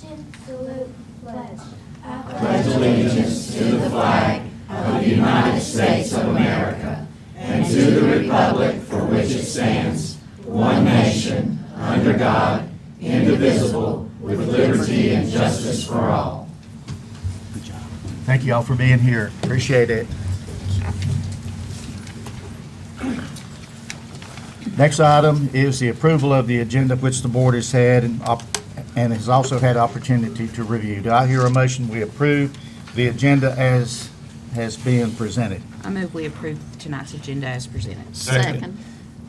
Attention, salute, pledge. Pledge allegiance to the flag of the United States of America and to the republic for which it stands, one nation, under God, indivisible, with liberty and justice for all. Good job. Thank you all for being here. Appreciate it. Next item is the approval of the agenda which the board has had and has also had opportunity to review. Do I hear a motion we approve the agenda as has been presented? I move we approve tonight's agenda as presented. Second.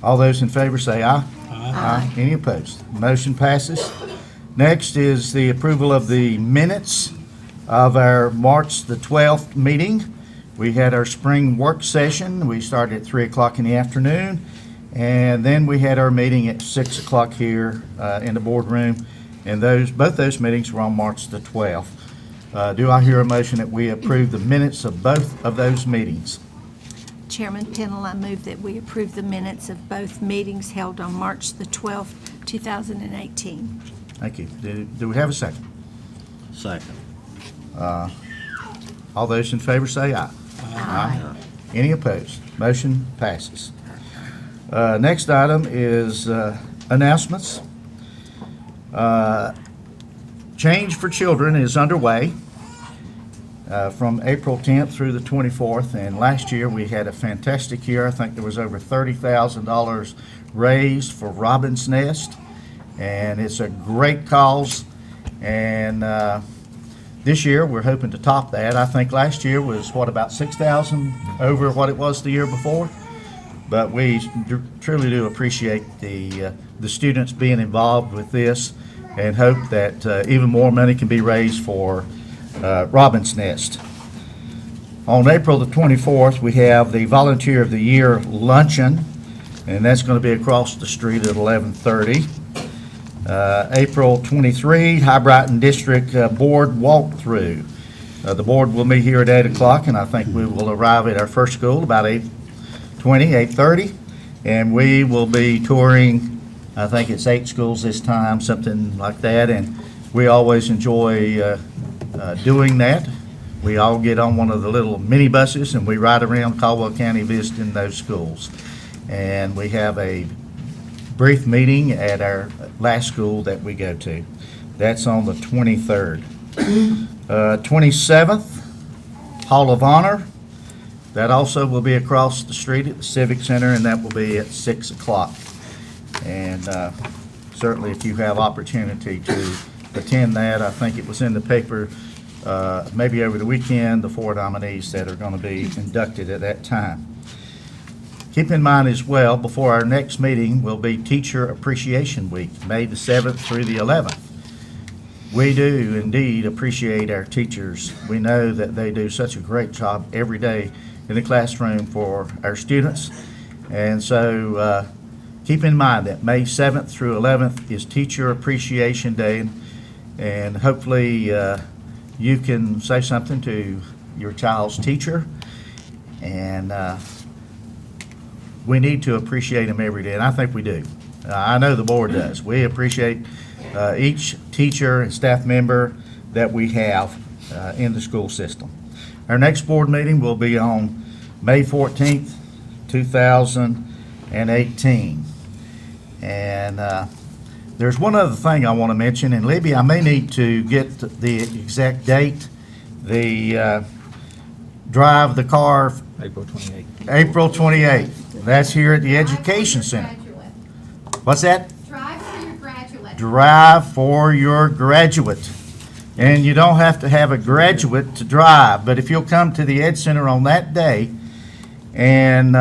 All those in favor say aye. Aye. Any opposed? Motion passes. Next is the approval of the minutes of our March the 12th meeting. We had our spring work session. We started at 3 o'clock in the afternoon. And then we had our meeting at 6 o'clock here in the boardroom. And both those meetings were on March the 12th. Do I hear a motion that we approve the minutes of both of those meetings? Chairman Pennell, I move that we approve the minutes of both meetings held on March the 12th, 2018. Thank you. Do we have a second? Second. All those in favor say aye. Aye. Any opposed? Motion passes. Next item is announcements. Change for Children is underway from April 10th through the 24th, and last year we had a fantastic year. I think there was over $30,000 raised for Robin's Nest, and it's a great cause. And this year we're hoping to top that. I think last year was, about 6,000 over what it was the year before? But we truly do appreciate the students being involved with this and hope that even more money can be raised for Robin's Nest. On April the 24th, we have the Volunteer of the Year Luncheon, and that's going to be across the street at 11:30. April 23, High Brighton District Board Walkthrough. The board will meet here at 8 o'clock, and I think we will arrive at our first school about 8:30, and we will be touring, I think it's 8 schools this time, something like that, and we always enjoy doing that. We all get on one of the little minibuses and we ride around Caldwell County visiting those schools. And we have a brief meeting at our last school that we go to. That's on the 23rd. 27th, Hall of Honor. That also will be across the street at the Civic Center, and that will be at 6 o'clock. And certainly if you have opportunity to attend that, I think it was in the paper maybe over the weekend, the 4 nominees that are going to be inducted at that time. Keep in mind as well, before our next meeting will be Teacher Appreciation Week, May the 7th through the 11th. We do indeed appreciate our teachers. We know that they do such a great job every day in the classroom for our students. And so keep in mind that May 7th through 11th is Teacher Appreciation Day. And hopefully you can say something to your child's teacher. And we need to appreciate them every day, and I think we do. I know the board does. We appreciate each teacher and staff member that we have in the school system. Our next board meeting will be on May 14th, 2018. And there's one other thing I want to mention, and Libby, I may need to get the exact date. The Drive the Car. April 28th. April 28th. That's here at the Education Center. What's that? Drive for your graduate. Drive for your graduate. And you don't have to have a graduate to drive, but if you'll come to the Ed Center on that day, and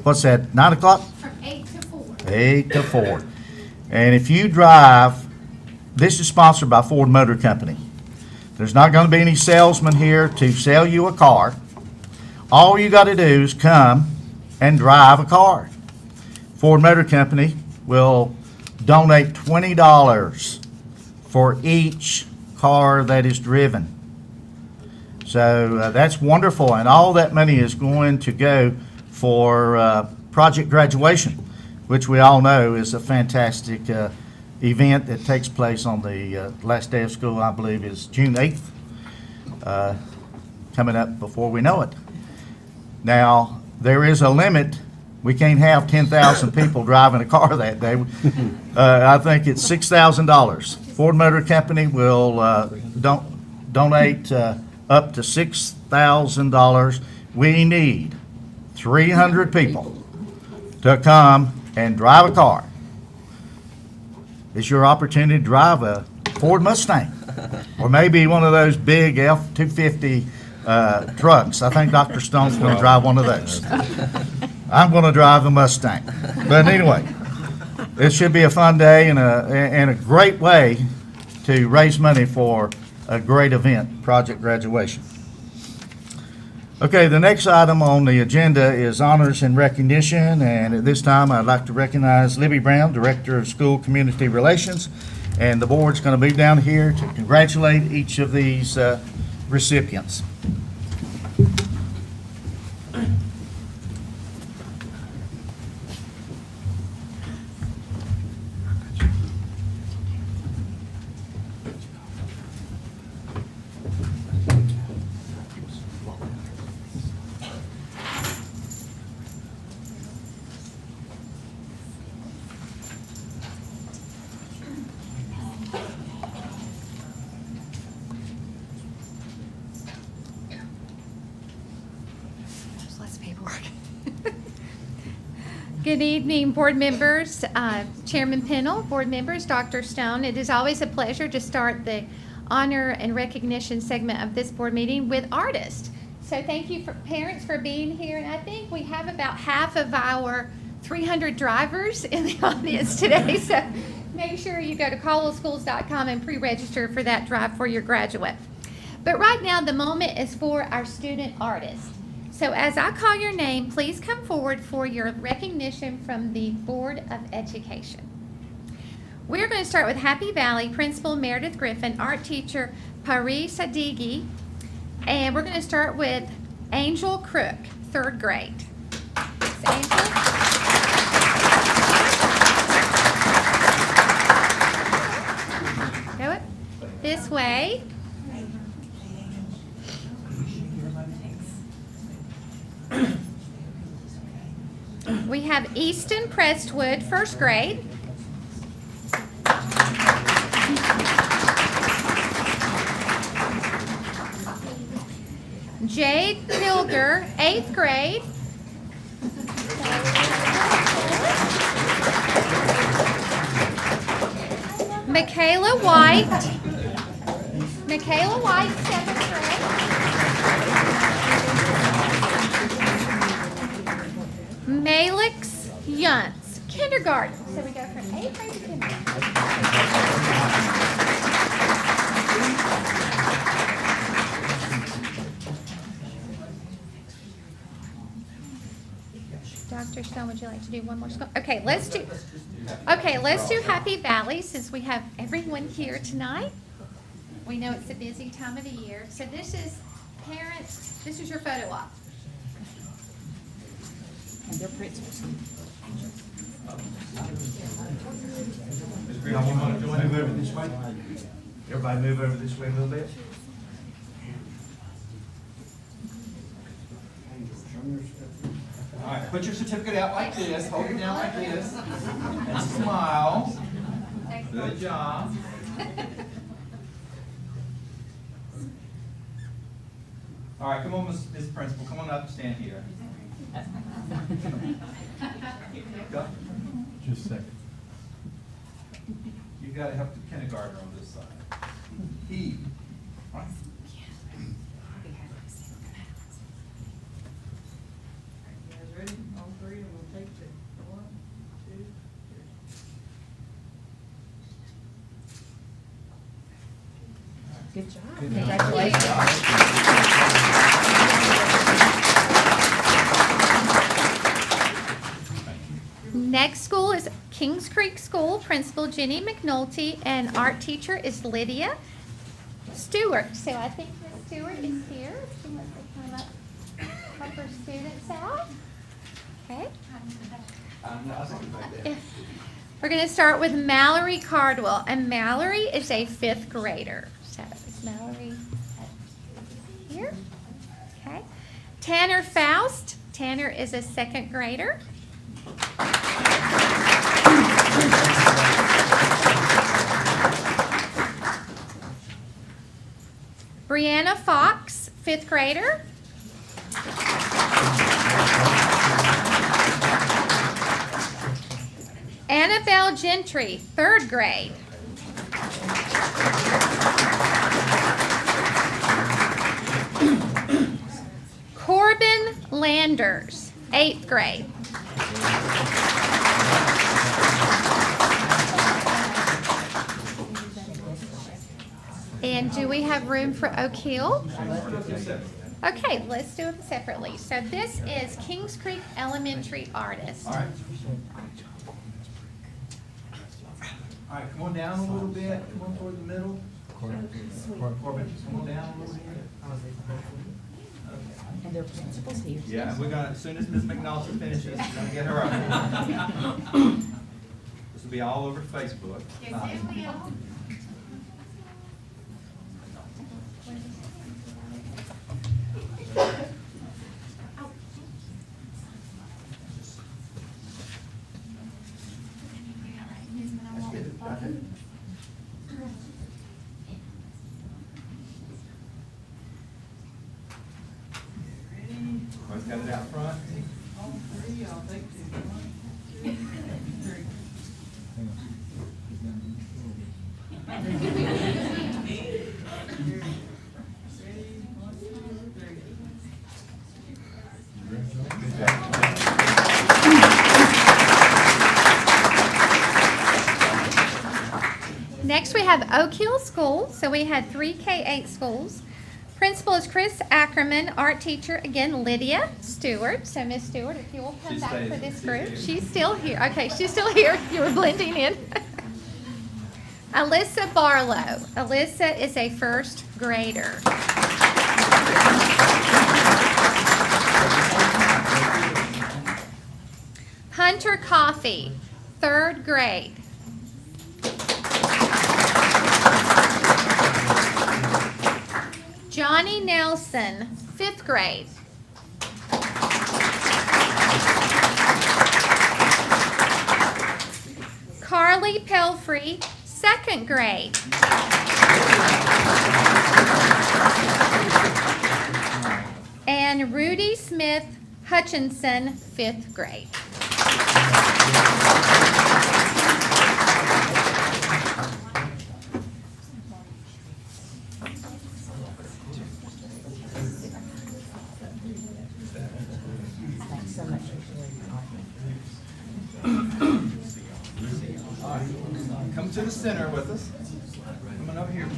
what's that, 9 o'clock? From 8 to 4. 8 to 4. And if you drive, this is sponsored by Ford Motor Company. There's not going to be any salesman here to sell you a car. All you got to do is come and drive a car. Ford Motor Company will donate $20 for each car that is driven. So that's wonderful, and all that money is going to go for Project Graduation, which we all know is a fantastic event that takes place on the last day of school, I believe, is June 8th, coming up before we know it. Now, there is a limit. We can't have 10,000 people driving a car that day. I think it's $6,000. Ford Motor Company will donate up to $6,000. We need 300 people to come and drive a car. It's your opportunity to drive a Ford Mustang, or maybe one of those big F-250 trucks. I think Dr. Stone's going to drive one of those. I'm going to drive the Mustang. But anyway, it should be a fun day and a great way to raise money for a great event, Project Graduation. Okay, the next item on the agenda is honors and recognition, and at this time, I'd like to recognize Libby Brown, Director of School Community Relations, and the board's going to move down here to congratulate each of these recipients. There's less paperwork. Good evening, board members, Chairman Pennell, board members, Dr. Stone. It is always a pleasure to start the honor and recognition segment of this board meeting with artists. So thank you for parents for being here, and I think we have about half of our 300 drivers in the audience today. So make sure you go to caldwellschools.com and pre-register for that drive for your graduate. But right now, the moment is for our student artists. So as I call your name, please come forward for your recognition from the Board of Education. We're going to start with Happy Valley Principal Meredith Griffin, art teacher Pari Sadigi, and we're going to start with Angel Crook, 3rd grade. Miss Angel. Go it this way. We have Easton Prestwood, 1st grade. Jade Pilger, 8th grade. Michaela White. Michaela White, 7th grade. Malix Yuntz, kindergarten. So we go from 8th grade to kindergarten. Dr. Stone, would you like to do one more school? Okay, let's do Happy Valley since we have everyone here tonight. We know it's a busy time of the year. So this is parents, this is your photo op. And their principals. Y'all want to move over this way? Everybody move over this way a little bit. All right, put your certificate out like this, hold it down like this, and smile. Good job. All right, come on, Ms. Principal, come on up and stand here. Go. Just a second. You gotta help the kindergartner on this side. He. Right. You guys ready? All three, and we'll take it. 1, 2, 3. Good job. Congratulations. Next school is Kings Creek School, Principal Jenny McNulty, and art teacher is Lydia Stewart. So I think Ms. Stewart is here. She wants to come up, help her students out. Okay. We're going to start with Mallory Cardwell, and Mallory is a 5th grader. So is Mallory here? Okay. Tanner Faust. Tanner is a 2nd grader. Brianna Fox, 5th grader. Annabelle Gentry, 3rd grade. Corbin Landers, 8th grade. And do we have room for Oak Hill? Okay, let's do them separately. So this is Kings Creek Elementary artist. All right, come on down a little bit, come on toward the middle. Corbin, come on down a little bit. And their principal's here. Yeah, we're gonna, as soon as Ms. McNaughton finishes, we're gonna get her up. This will be all over Facebook. Everybody's got it out front. All three, I'll take 2. 1, 2, 3. Ready? 1, 2, 3. Good job. Next, we have Oak Hill School. So we had 3 K-8 schools. Principal is Chris Ackerman. Art teacher, again, Lydia Stewart. So Miss Stewart, if you will come She back stays- for this she's group. here. She's still here. Okay, she's still here. You were blending in. Alyssa Barlow. Alyssa is a 1st grader. Hunter Coffey, 3rd grade. Johnny Nelson, 5th grade. Carly Pelfrey, 2nd grade. And Rudy Smith Hutchinson, 5th grade. Thanks so much for sharing. All right, come to the center with us. Come on over here.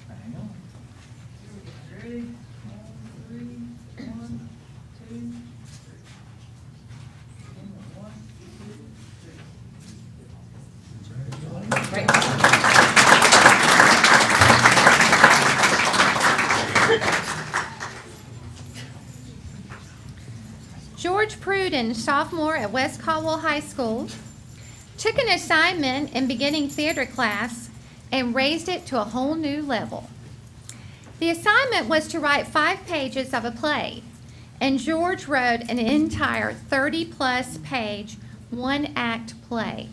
Hang on. Ready? 1, 3. 1, 2, 3. 1, 2, 3. George Pruden, sophomore at West Caldwell High School, took an assignment in beginning theater class and raised it to a whole new level. The assignment was to write 5 pages of a play, and George wrote an entire 30-plus page, 1-act play.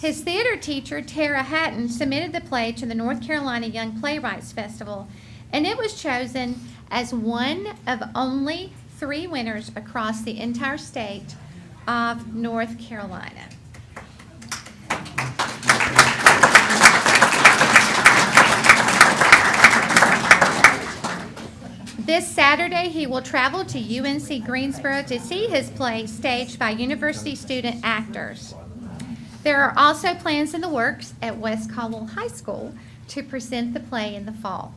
His theater teacher, Tara Hatton, submitted the play to the North Carolina Young Playwrights Festival, and it was chosen as one of only 3 winners across the entire state of North Carolina. This Saturday, he will travel to UNC Greensboro to see his play staged by university student actors. There are also plans in the works at West Caldwell High School to present the play in the fall.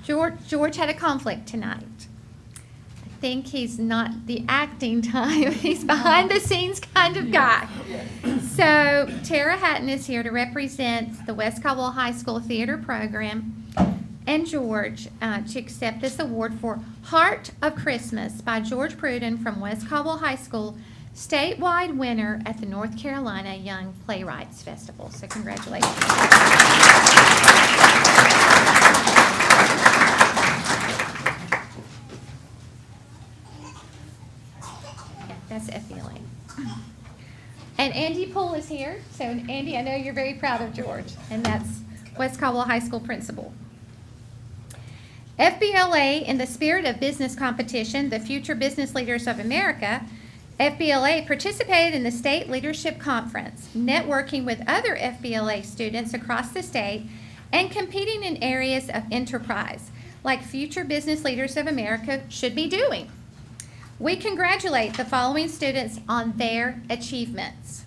George had a conflict tonight. I think he's not the acting type. He's behind the scenes kind of guy. So Tara Hatton is here to represent the West Caldwell High School Theater Program and George to accept this award for Heart of Christmas by George Pruden from West Caldwell High School, statewide winner at the North Carolina Young Playwrights Festival. So congratulations. That's FBLA. And Andy Poole is here. So Andy, I know you're very proud of George, and that's West Caldwell High School principal. FBLA, in the spirit of business competition, the Future Business Leaders of America, FBLA participated in the State Leadership Conference, networking with other FBLA students across the state and competing in areas of enterprise, like Future Business Leaders of America should be doing. We congratulate the following students on their achievements.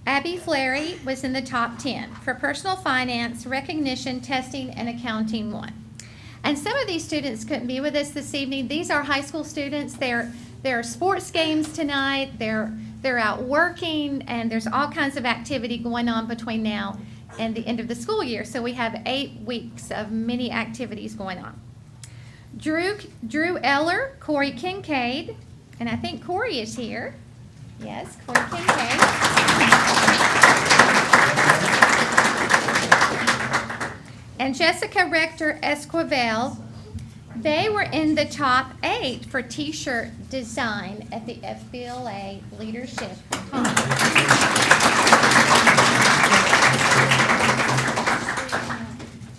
Abby Flary was in the top 10 for personal finance, recognition, testing, and accounting 1. And some of these students couldn't be with us this evening. These are high school students. There are sports games tonight. They're out working, and there's all kinds of activity going on between now and the end of the school year. So we have 8 weeks of many activities going on. Drew Eller, Corey Kincaid, and I think Corey is here. Yes, Corey Kincaid. And Jessica Rector Esquivel, they were in the top 8 for t-shirt design at the FBLA Leadership Conference.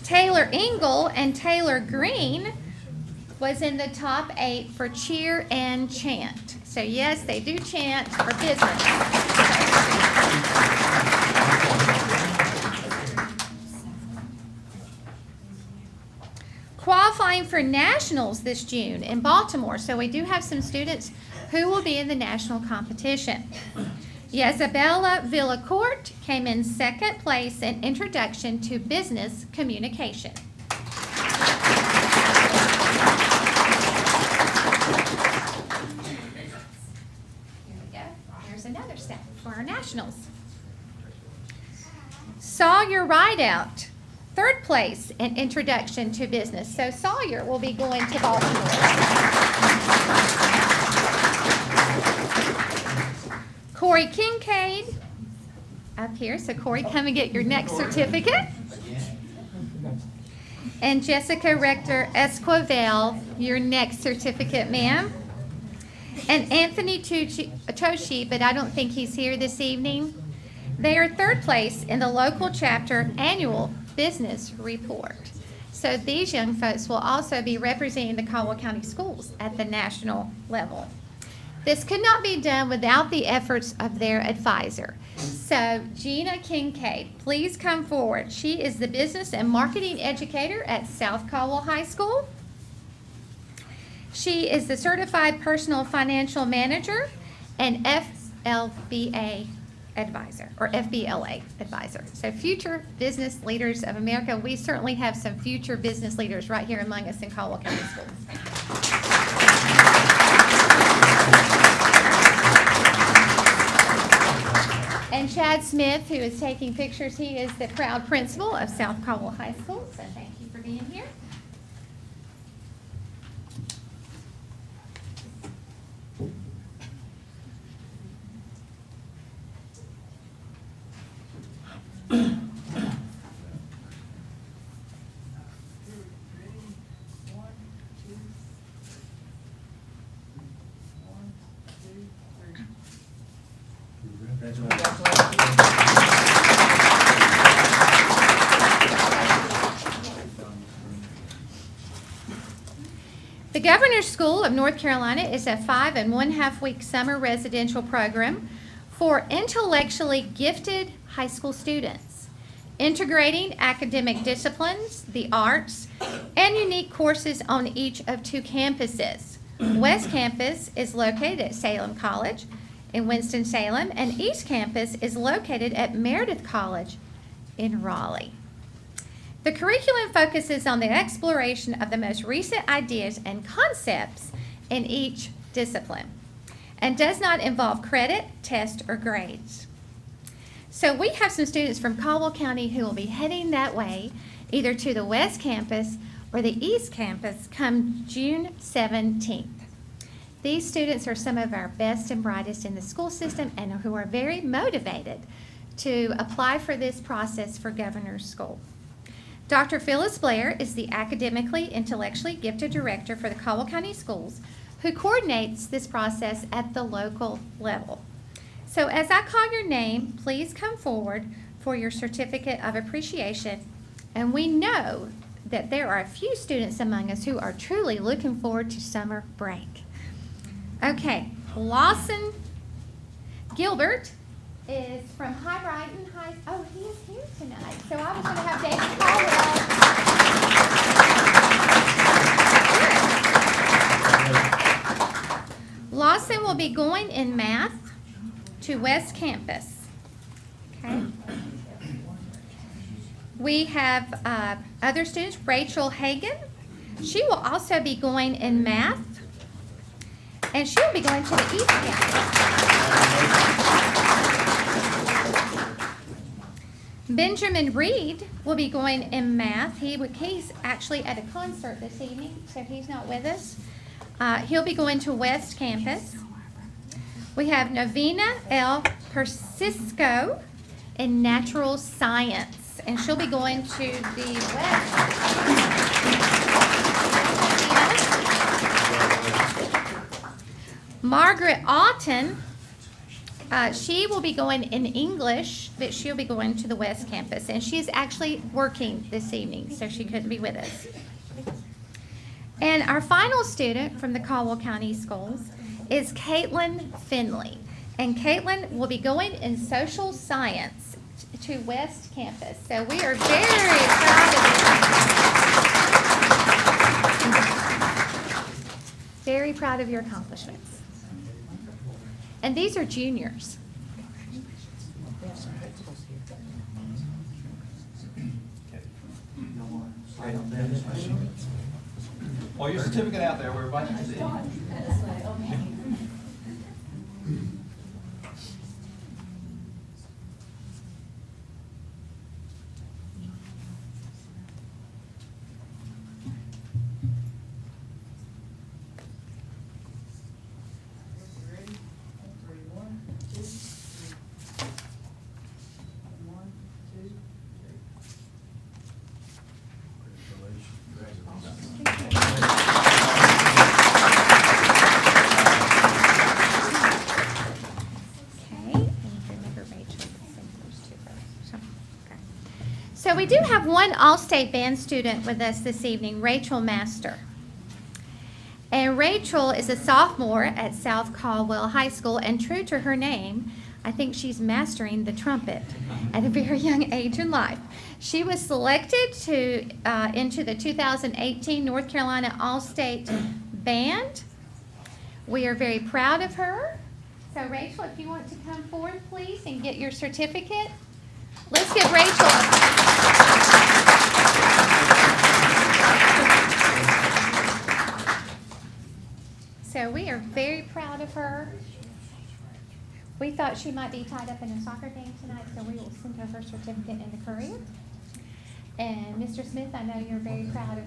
Taylor Engel and Taylor Green was in the top 8 for cheer and chant. So yes, they do chant for business. Qualifying for nationals this June in Baltimore. So we do have some students who will be in the national competition. Isabella Villacourt came in 2nd place in Introduction to Business Communication. Here we go. There's another step for our nationals. Sawyer Rideout, 3rd place in Introduction to Business. So Sawyer will be going to Baltimore. Corey Kincaid up here. So Corey, come and get your next certificate. And Jessica Rector Esquivel, your next certificate, ma'am. And Anthony Toshi, but I don't think he's here this evening. They are 3rd place in the local chapter annual business report. So these young folks will also be representing the Caldwell County Schools at the national level. This could not be done without the efforts of their advisor. So Gina Kincaid, please come forward. She is the business and marketing educator at South Caldwell High School. She is the certified personal financial manager and FLBA advisor, or FBLA advisor. So Future Business Leaders of America. We certainly have some future business leaders right here among us in Caldwell County Schools. And Chad Smith, who is taking pictures, he is the proud principal of South Caldwell High School. So thank you for being here. The Governor's School of North Carolina is a 5 1/2 week summer residential program for intellectually gifted high school students, integrating academic disciplines, the arts, and unique courses on each of 2 campuses. West Campus is located at Salem College in Winston-Salem, and East Campus is located at Meredith College in Raleigh. The curriculum focuses on the exploration of the most recent ideas and concepts in each discipline and does not involve credit, test, or grades. So we have some students from Caldwell County who will be heading that way, either to the West Campus or the East Campus come June 17th. These students are some of our best and brightest in the school system and who are very motivated to apply for this process for Governor's School. Dr. Phyllis Blair is the academically, intellectually gifted director for the Caldwell County Schools who coordinates this process at the local level. So as I call your name, please come forward for your certificate of appreciation. And we know that there are a few students among us who are truly looking forward to summer break. Okay, Lawson Gilbert is from High Brighton High. Oh, he is here tonight. So I was going to have David Caldwell. Lawson will be going in math to West Campus. Okay. We have other students, Rachel Hagan. She will also be going in math, and she will be going to the East Campus. Benjamin Reed will be going in math. He's actually at a concert this evening, so he's not with us. He'll be going to West Campus. We have Novena L. Persisco in natural science, and she'll be going to the West. Margaret Auten. She will be going in English, but she'll be going to the West Campus. And she's actually working this evening, so she couldn't be with us. And our final student from the Caldwell County Schools is Caitlin Finley. And Caitlin will be going in social science to West Campus. So we are very proud of you. Very proud of your accomplishments. And these are juniors. Well, your certificate out there, we're inviting you to see it. Ready? Three, 1, 2, 3. 1, 2, 3. Okay, and remember Rachel. Send those to her. Okay. So we do have one All-State Band student with us this evening, Rachel Master. And Rachel is a sophomore at South Caldwell High School, and true to her name, I think she's mastering the trumpet at a very young age in life. She was selected to into the 2018 North Carolina All-State Band. We are very proud of her. So Rachel, if you want to come forward, please, and get your certificate. Let's give Rachel So we are very proud of her. We thought she might be tied up in a soccer game tonight, so we will send her certificate in the courier. And Mr. Smith, I know you're very proud of.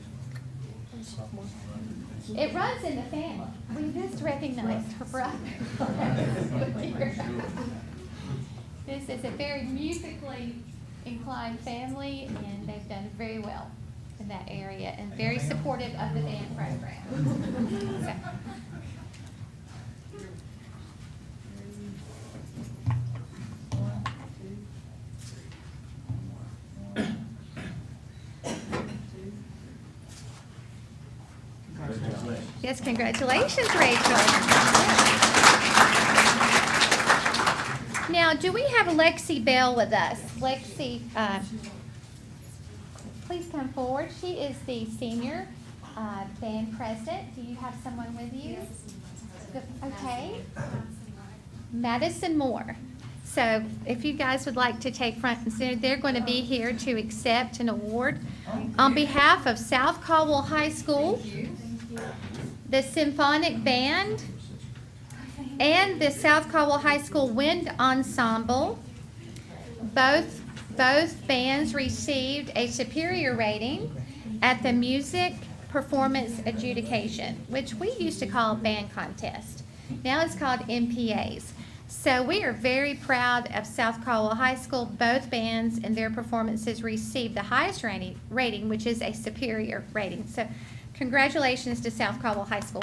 It runs in the family. We just recognized her brother. This is a very musically inclined family, and they've done very well in that area and very supportive of the band program. So. Yes, congratulations, Rachel. Now, do we have Lexi Bell with us? Lexi, please come forward. She is the senior band president. Do you have someone with you? Okay. Madison Moore. So if you guys would like to take front and center, they're going to be here to accept an award on behalf of South Caldwell High School, the Symphonic Band, and the South Caldwell High School Wind Ensemble. Both bands received a superior rating at the Music Performance Adjudication, which we used to call band contest. Now it's called MPAs. So we are very proud of South Caldwell High School. Both bands and their performances received the highest rating, which is a superior rating. So congratulations to South Caldwell High School.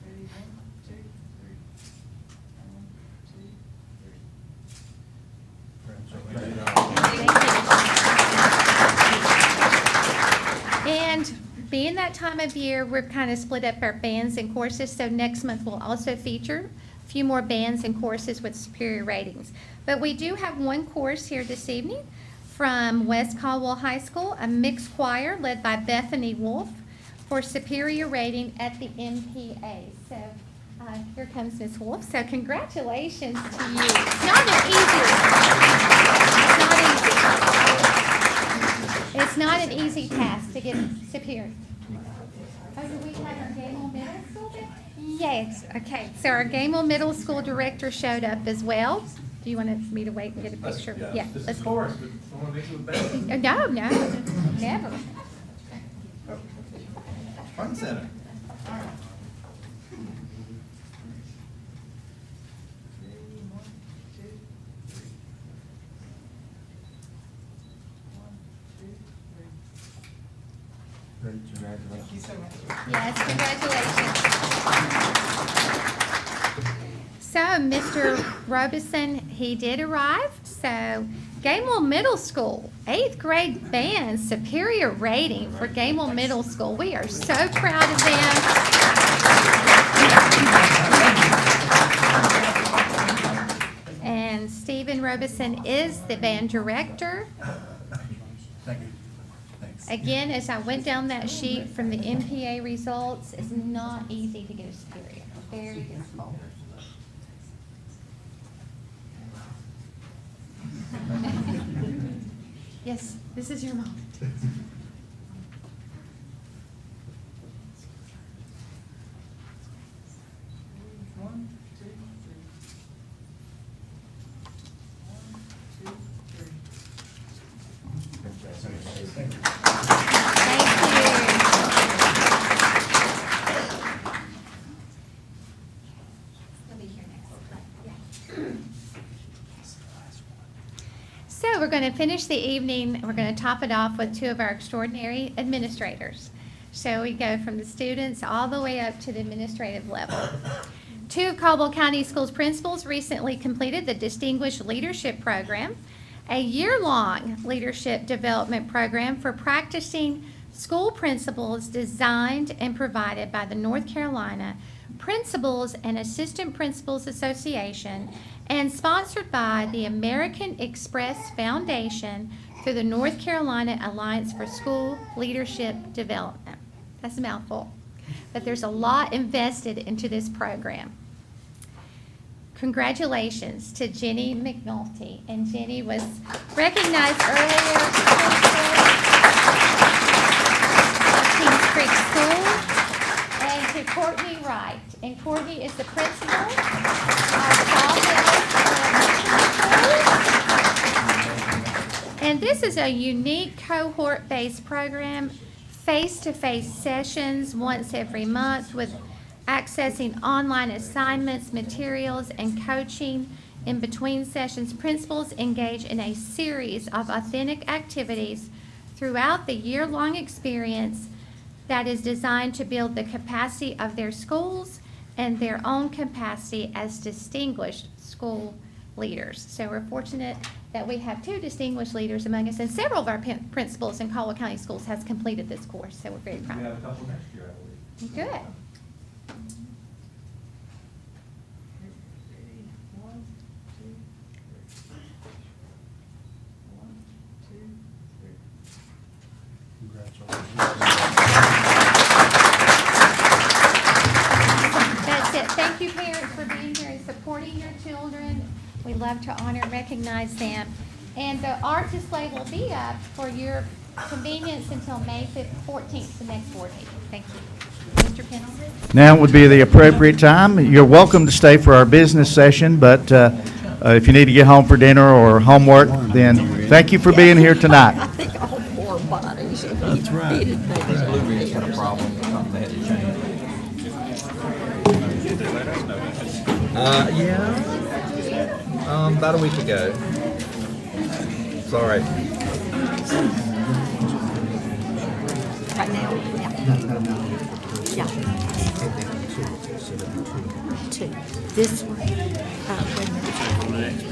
Ready, 1, 2, 3. 1, 2, 3. And being that time of year, we're kind of split up our bands and courses, so next month we'll also feature a few more bands and courses with superior ratings. But we do have one course here this evening from West Caldwell High School, a mixed choir led by Bethany Wolf for superior rating at the MPA. So here comes Ms. Wolf. So congratulations to you. It's not an easy. It's not an easy task to get superior. Oh, do we have our Gamel Middle School there? Yes, okay. So our Gamel Middle School director showed up as well. Do you want me to wait and get a picture? Yeah. This let's- is chorus, but I want to make you a band. No, never. Front and center. Thank you so much. Yes, congratulations. So, Mr. Robeson, he did arrive. So, Gamewell Middle School, 8th grade band, superior rating for Gamewell Middle School. We are so proud of them. And Stephen Robeson is the band director. Thank you. Thanks. Again, as I went down that sheet from the MPA results, it's not easy to get a superior. Very difficult. Yes, this is your moment. 1, 2, 3. 1, 2, 3. Thank you. He'll be here next. So we're going to finish the evening, we're going to top it off with 2 of our extraordinary administrators. So we go from the students all the way up to the administrative level. 2 of Caldwell County Schools principals recently completed the Distinguished Leadership Program, a year-long leadership development program for practicing school principals designed and provided by the North Carolina Principals and Assistant Principals Association and sponsored by the American Express Foundation through the North Carolina Alliance for School Leadership Development. That's a mouthful, but there's a lot invested into this program. Congratulations to Jenny McNulty, and Jenny was recognized earlier Kings Creek School, and to Courtney Wright. And Courtney is the principal of South Hills. And this is a unique cohort-based program, face-to-face sessions once every month with accessing online assignments, materials, and coaching in between sessions. Principals engage in a series of authentic activities throughout the year-long experience that is designed to build the capacity of their schools and their own capacity as distinguished school leaders. So we're fortunate that we have 2 distinguished leaders among us, and several of our principals in Caldwell County Schools has completed this course, so we're very We proud. have a couple next year, I believe. Good. Ready, 1, 2, 3. 1, 2, 3. you, parents, for being here and supporting your children. We love to honor and recognize them. And the art display will be up for your convenience until May 14th, the next board meeting. Thank you. Mr. Pendleton? Now would be the appropriate time. You're welcome to stay for our business session, but if you need to get home for dinner or homework, then thank you for being here tonight. I think all four bodies. That's right. Blueberries had a problem, something they had to change. About a week ago. It's all right. Right now, yeah. Two. This one. Wait a minute.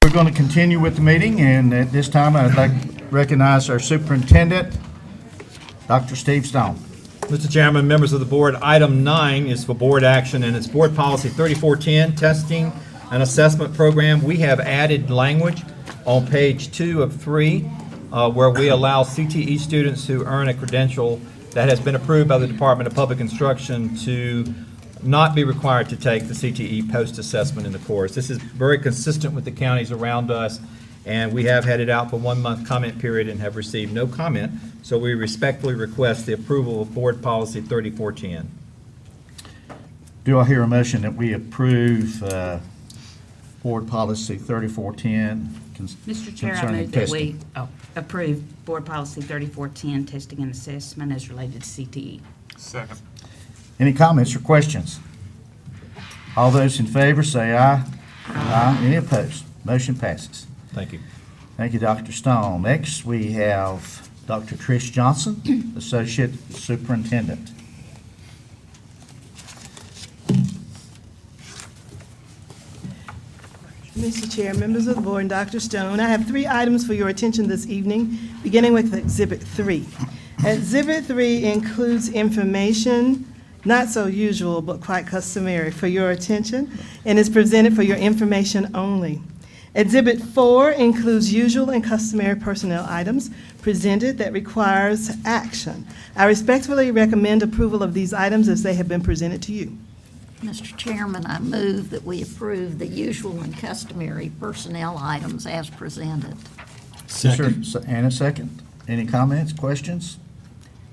We're going to continue with the meeting, and at this time, I'd like to recognize our superintendent, Dr. Steve Stone. Mr. Chairman, members of the board, item 9 is for board action, and it's Board Policy 3410, Testing and Assessment Program. We have added language on page 2 of 3, where we allow CTE students who earn a credential that has been approved by the Department of Public Instruction to not be required to take the CTE post-assessment in the course. This is very consistent with the counties around us, and we have had it out for 1 month comment period and have received no comment, so we respectfully request the approval of Board Policy 3410. Do I hear a motion that we approve Board Policy 3410? Mr. Chair, I concerning move that we testing? approve Board Policy 3410, testing and assessment as related to CTE. Any comments or questions? All those in favor say aye. Aye. Any opposed? Motion passes. Thank you. Thank you, Dr. Stone. Next, we have Dr. Trish Johnson, Associate Superintendent. Mr. Chair, members of the board, and Dr. Stone, I have 3 items for your attention this evening, beginning with Exhibit 3. Exhibit 3 includes information, not so usual, but quite customary for your attention, and is presented for your information only. Exhibit 4 includes usual and customary personnel items presented that requires action. I respectfully recommend approval of these items as they have been presented to you. Mr. Chairman, I move that we approve the usual and customary personnel items as presented. And a second. Any comments, questions?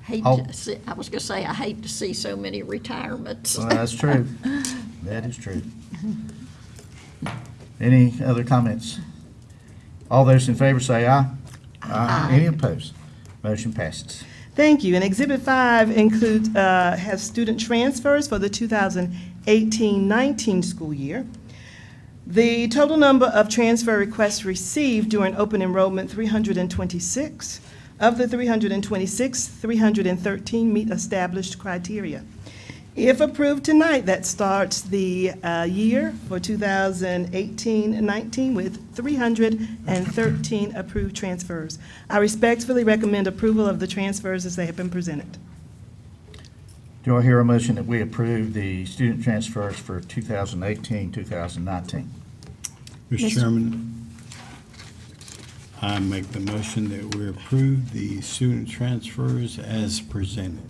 Hate Oh. to see, I was going to say, I hate to see so many retirements. Well, that's true. That is true. Any other comments? All those in favor say aye. Aye. Any opposed? Motion passes. Thank you. And Exhibit 5 includes, has student transfers for the 2018-19 school year. The total number of transfer requests received during open enrollment, 326. Of the 326, 313 meet established criteria. If approved tonight, that starts the year for 2018-19 with 313 approved transfers. I respectfully recommend approval of the transfers as they have been presented. Do I hear a motion that we approve the student transfers for 2018-2019? Mr. Chairman, I make the motion that we approve the student transfers as presented.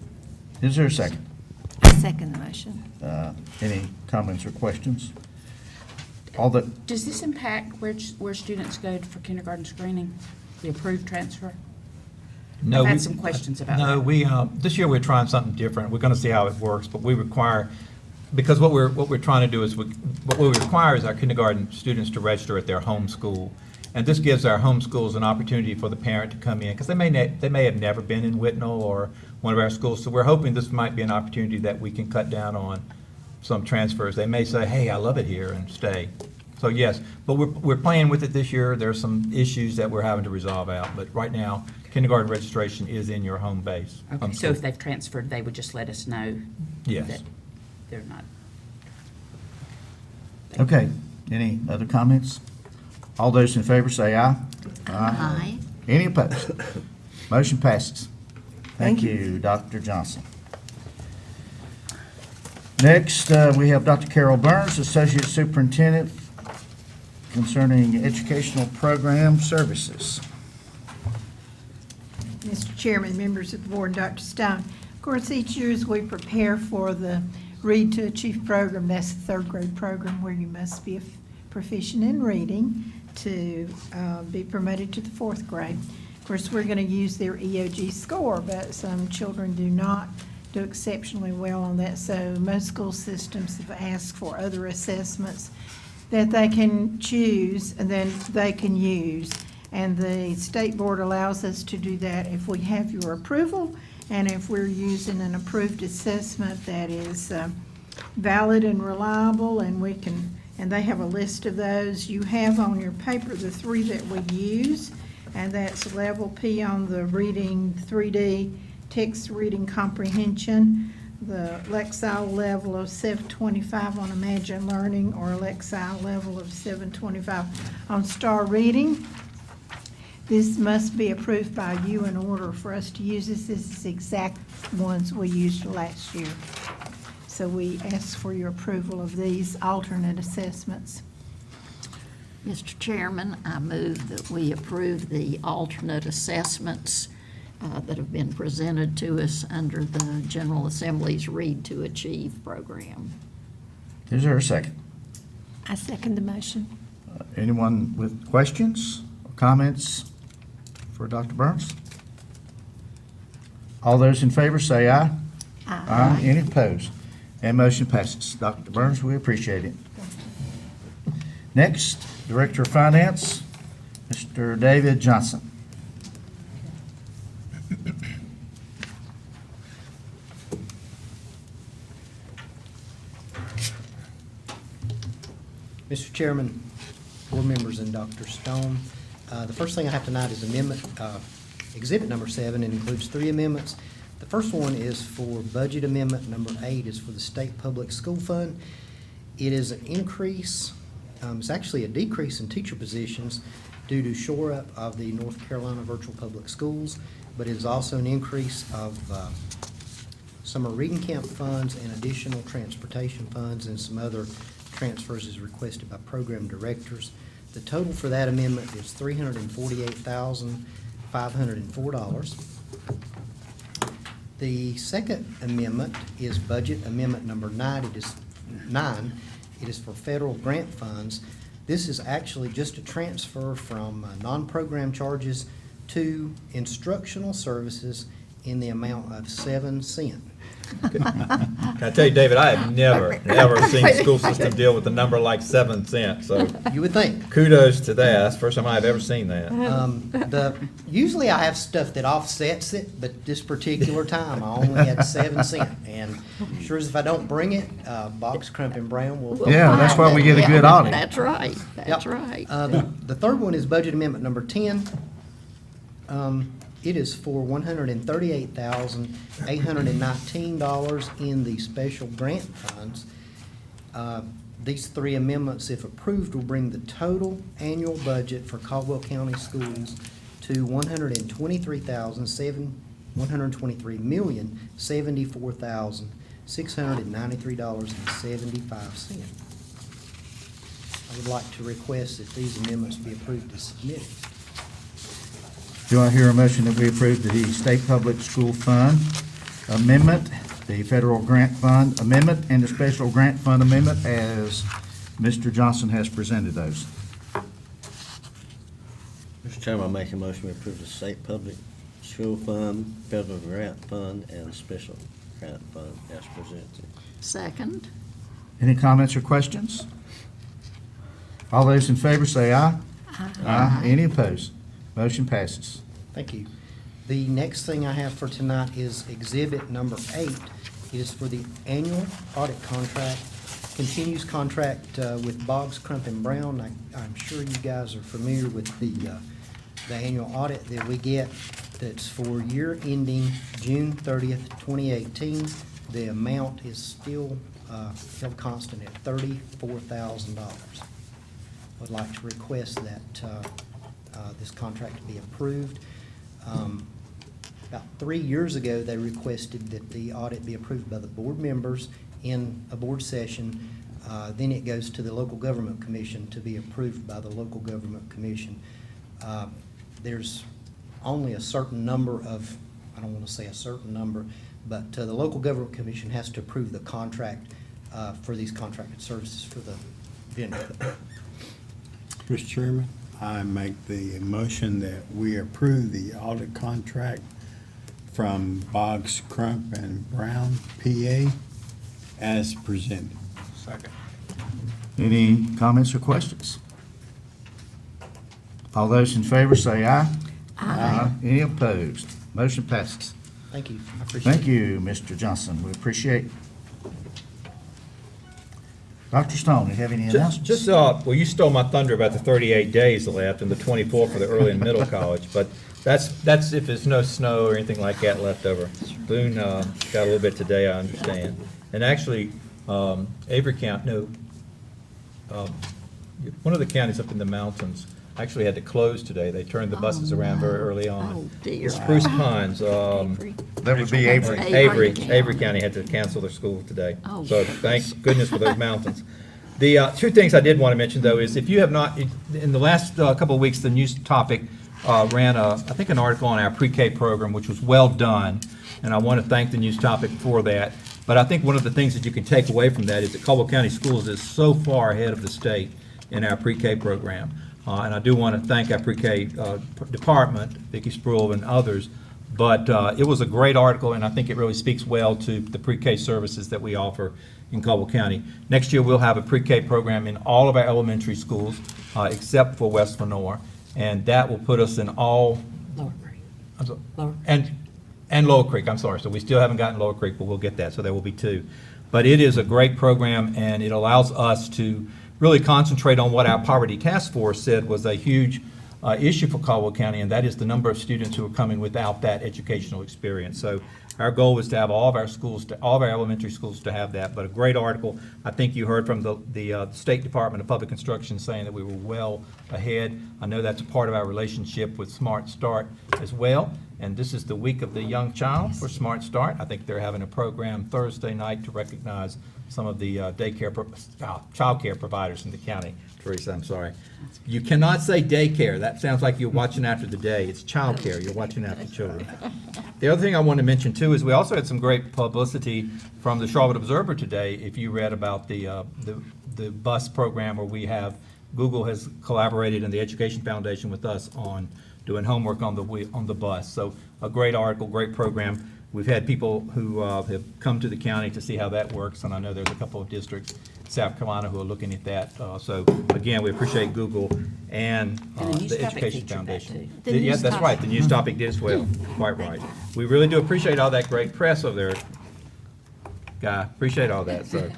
Is there a second? I second the motion. Any comments or questions? All the, Does this impact where students go for kindergarten screening, the approved transfer? No, I've had we- some questions about No, that. we, this year we're trying something different. We're going to see how it works, but we require, because what we're trying to do is, what we require is our kindergarten students to register at their home school. And this gives our home schools an opportunity for the parent to come in, because they may have never been in Whitnall or one of our schools. So we're hoping this might be an opportunity that we can cut down on some transfers. They may say, hey, I love it here, and stay. So yes, but we're playing with it this year. There's some issues that we're having to resolve out, but right now, kindergarten registration is in your home base. Okay, so if they've transferred, they would just let us know Yes. that they're not. Okay, any other comments? All those in favor say aye. Aye. Any opposed? Motion passes. Thank Thank you. you, Dr. Johnson. Next, we have Dr. Carol Burns, Associate Superintendent concerning educational program services. Mr. Chairman, members of the board, and Dr. Stone. Of course, each year as we prepare for the Read to Achieve program, that's the third grade program where you must be proficient in reading to be promoted to the fourth grade. Of course, we're going to use their EOG score, but some children do not do exceptionally well on that. So most school systems have asked for other assessments that they can choose and then they can use. And the state board allows us to do that if we have your approval and if we're using an approved assessment that is valid and reliable, and we can, and they have a list of those. You have on your paper the three that we use, and that's level P on the reading 3D, text reading comprehension, the Lexile level of 725 on Imagine Learning, or Lexile level of 725 on Star Reading. This must be approved by you in order for us to use this. This is the exact ones we used last year. So we ask for your approval of these alternate assessments. Mr. Chairman, I move that we approve the alternate assessments that have been presented to us under the General Assembly's Read to Achieve program. Is there a second? I second the motion. Anyone with questions or comments for Dr. Burns? All those in favor say aye. Aye. Any opposed? And motion passes. Dr. Burns, we appreciate it. Next, Director of Finance, Mr. David Johnson. Mr. Chairman, board members, and Dr. Stone, the first thing I have tonight is amendment, exhibit number 7. It includes 3 amendments. The first one is for budget amendment. Number 8 is for the State Public School Fund. It is an increase, it's actually a decrease in teacher positions due to shore up of the North Carolina Virtual Public Schools, but it is also an increase of summer reading camp funds and additional transportation funds, and some other transfers as requested by program directors. The total for that amendment is $348,504. The second amendment is budget amendment number 9. It is 9. It is for federal grant funds. This is actually just a transfer from non-program charges to instructional services in the amount of 7 cents. Can I tell you, David, I have never, ever seen the school system deal with a number like 7 cents, so You would think. kudos to that. That's the first time I've ever seen that. Usually I have stuff that offsets it, but this particular time I only had 7 cents. And sure as if I don't bring it, Box Crump and Brown will. Yeah, that's why we get a good audit. That's right, Yep. that's right. The third one is budget amendment number 10. It is for $138,819 in the special grant funds. These 3 amendments, if approved, will bring the total annual budget for Caldwell County Schools to $123,774,693.75. I would like to request that these amendments be approved as submitted. Do I hear a motion that we approve the State Public School Fund amendment, the Federal Grant Fund amendment, and the Special Grant Fund amendment as Mr. Johnson has presented those? Mr. Chairman, I make a motion we approve the State Public School Fund, Federal Grant Fund, and Special Grant Fund as presented. Second. Any comments or questions? All those in favor say aye. Aye. Any opposed? Motion passes. Thank you. The next thing I have for tonight is exhibit number 8. It is for the annual audit contract continues contract with Boggs, Crump and Brown. I'm sure you guys are familiar with the annual audit that we get that's for year ending June 30th, 2018. The amount is still held constant at $34,000. Would like to request that this contract be approved. About 3 years ago, they requested that the audit be approved by the board members in a board session. Then it goes to the local government commission to be approved by the local government commission. There's only a certain number of, I don't want to say a certain number, but the local government commission has to approve the contract for these contracted services for the vendor. Mr. Chairman, I make the motion that we approve the audit contract from Boggs, Crump and Brown, PA, as presented. Second. Any comments or questions? All those in favor say aye. Aye. Any opposed? Motion passes. Thank you. I appreciate it. Thank you, Mr. Johnson. We appreciate it. Dr. Stone, you have any announcements? Well, you stole my thunder about the 38 days left and the 24 for the early and middle college, but that's if there's no snow or anything like that left over. Boone got a little bit today, I understand. And actually, Avery County, one of the counties up in the mountains actually had to close today. They turned the buses around very early on. Oh, dear. Spruce Pines, Avery. That would be Avery. Avery County had to cancel their school today. Oh, So goodness. thank goodness for those mountains. The two things I did want to mention, though, is if you have not, in the last couple of weeks, the News Topic ran, I think, an article on our pre-K program, which was well done, and I want to thank the News Topic for that. But I think one of the things that you can take away from that is that Caldwell County Schools is so far ahead of the state in our pre-K program. And I do want to thank our pre-K department, Vicki Spruill and others. But it was a great article, and I think it really speaks well to the pre-K services that we offer in Caldwell County. Next year, we'll have a pre-K program in all of our elementary schools, except for West Vonore. And that will put us in all, Lower grade. I'm sorry, Lower. and Lower Creek, I'm sorry. So we still haven't gotten Lower Creek, but we'll get that, so there will be two. But it is a great program, and it allows us to really concentrate on what our poverty task force said was a huge issue for Caldwell County, and that is the number of students who are coming without that educational experience. So our goal is to have all of our schools, all of our elementary schools to have that. But a great article. I think you heard from the State Department of Public Instruction saying that we were well ahead. I know that's a part of our relationship with Smart Start as well. And this is the week of the young child for Smart Start. I think they're having a program Thursday night to recognize some of the child care providers in the county. Teresa, I'm sorry. You cannot say daycare. That sounds like you're watching after the day. It's child care. You're watching after children. The other thing I want to mention, too, is we also had some great publicity from the Charlotte Observer today. If you read about the bus program where we have, Google has collaborated in the Education Foundation with us on doing homework on the bus. So a great article, great program. We've had people who have come to the county to see how that works, and I know there's a couple of districts in South Carolina who are looking at that. So again, we appreciate Google and And the News the Topic Education featured that, Foundation. too. The Yeah, News that's Topic. right, the News Topic did as well, quite right. We really do appreciate all that great press over there, Guy, appreciate all that, so.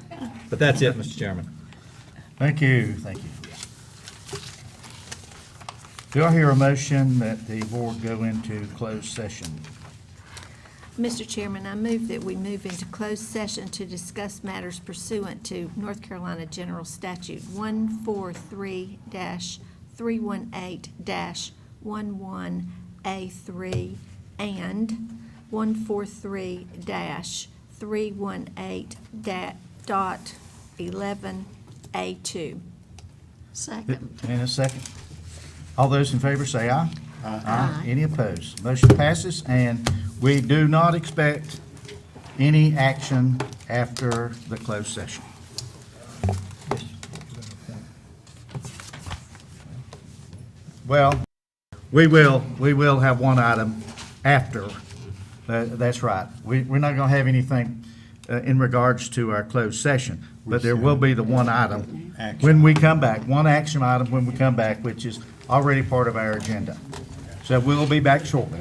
But that's it, Mr. Chairman. Thank you, thank you. Do I hear a motion that the board go into closed session? Mr. Chairman, I move that we move into closed session to discuss matters pursuant to North Carolina General Statute 143-318-11A3 and 143-318.11A2. Second. In a second. All those in favor say aye. Aye. Any opposed? Motion passes, and we do not expect any action after the closed session. Well, we will have one item after. That's right. We're not going to have anything in regards to our closed session, but there will be the one item when we come back, one action item when we come back, which is already part of our agenda. So we'll be back shortly.